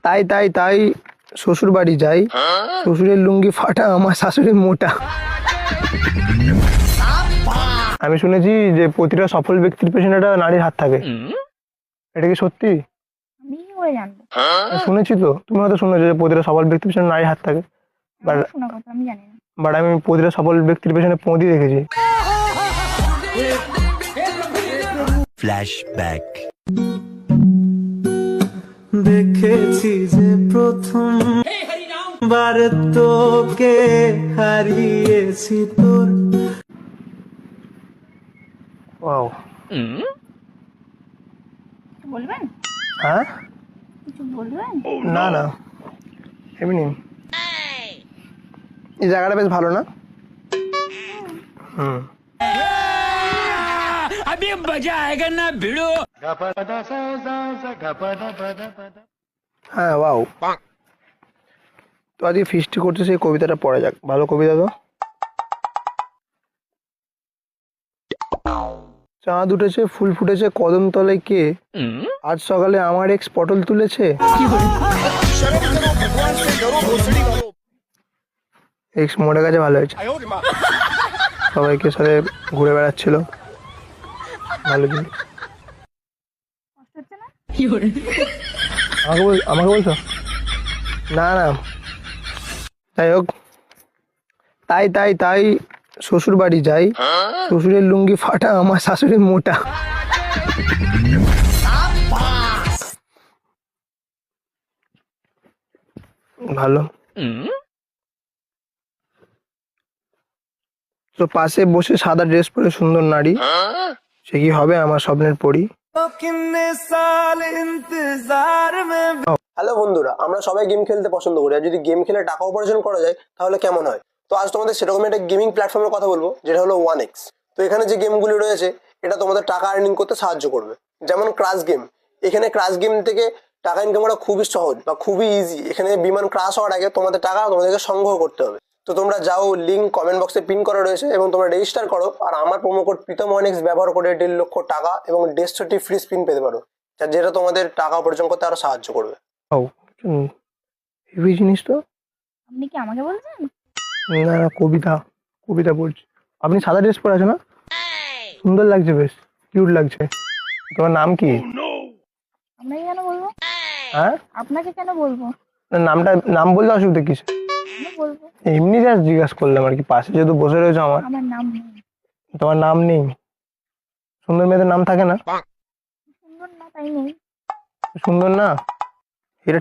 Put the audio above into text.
তাই তাই তাই শ্বশুর বাড়ি যাই, শ্বশুরের লুঙ্গি ফাটা আমার শাশুড়ি মোটা। আমি শুনেছি যে প্রতিটা সফল ব্যক্তির পেছনে একটা নারীর হাত থাকে, এটা কি সত্যি? আমি কি করে জানবো? শুনেছি তো, তুমি হয়তো শুনেছো যে প্রতিটা সফল ব্যক্তির পেছনে নারীর হাত থাকে, বাট আমার শোনা কথা আমি জানি না। আমি প্রতিটা সফল ব্যক্তির পেছনে পৌঁদি দেখেছি। ফ্ল্যাশব্যাক। দেখেছি যে প্রথম বার তোকে হারিয়েছি তোর। ওয়াও। কিছু বলবেন? হ্যাঁ, কিছু বলবেন? না না, এমনি। এই জায়গাটা বেশ ভালো না? হুম। अभी मजा आएगा ना भिड़ो। হ্যাঁ, ওয়াও। তো আজকে ফিস্টি করতে সেই কবিতাটা পড়া যাক, ভালো কবিতা তো। চাঁদ উঠেছে, ফুল ফুটেছে, কদম তলায় কে, আজ সকালে আমার এক্স পটল তুলেছে। এক্স মরে গেছে, ভালো হয়েছে। সবাইকে সাথে ঘুরে বেড়াচ্ছিল, ভালো জিনিস। কষ্ট হচ্ছে না? আমাকে বলছো? না না, যাই হোক। তাই তাই তাই শ্বশুর বাড়ি যাই, শ্বশুরের লুঙ্গি ফাটা আমার শাশুড়ি মোটা। ভালো। তো পাশে বসে সাদা ড্রেস পরে সুন্দর নারী, সে কি হবে আমার স্বপ্নের পরী। হ্যালো বন্ধুরা, আমরা সবাই গেম খেলতে পছন্দ করি, আর যদি গেম খেলে টাকা উপার্জন করা যায় তাহলে কেমন হয়। তো আজ তোমাদের সেরকম একটা গেমিং প্ল্যাটফর্মের কথা বলবো, যেটা হলো 1x। তো এখানে যে গেমগুলি রয়েছে এটা তোমাদের টাকা আর্নিং করতে সাহায্য করবে। যেমন ক্রাশ গেম, এখানে ক্রাশ গেম থেকে টাকা ইনকাম করা খুবই সহজ বা খুবই ইজি। এখানে বিমান ক্রাশ হওয়ার আগে তোমাদের টাকা তোমাদেরকে সংগ্রহ করতে হবে। তো তোমরা যাও, লিঙ্ক কমেন্ট বক্সে পিন করা রয়েছে, এবং তোমরা রেজিস্টার করো, আর আমার প্রোমো কোড প্রীতম 1x ব্যবহার করে 1.5 লক্ষ টাকা এবং 150টি ফ্রি স্পিন পেতে পারো, যেটা তোমাদের টাকা উপার্জন করতে আরো সাহায্য করবে। ও হেভি জিনিস তো। আপনি কি আমাকে বলছেন? না না, কবিতা বলছি। আপনি সাদা ড্রেস পরে আছেন না, সুন্দর লাগছে, বেশ কিউট লাগছে। তোমার নাম কি? আপনাকে কেন বলবো? হ্যাঁ, আপনাকে কেন বলবো? নাম বললে অসুবিধা কিছু? আমি বলবো। এমনি জাস্ট জিজ্ঞাসা করলাম আর কি, পাশে যেহেতু বসে রয়েছে আমার। আমার নাম নেই। তোমার নাম নেই? সুন্দর মেয়েদের নাম থাকে না? সুন্দর না তাই নেই। সুন্দর না, এটা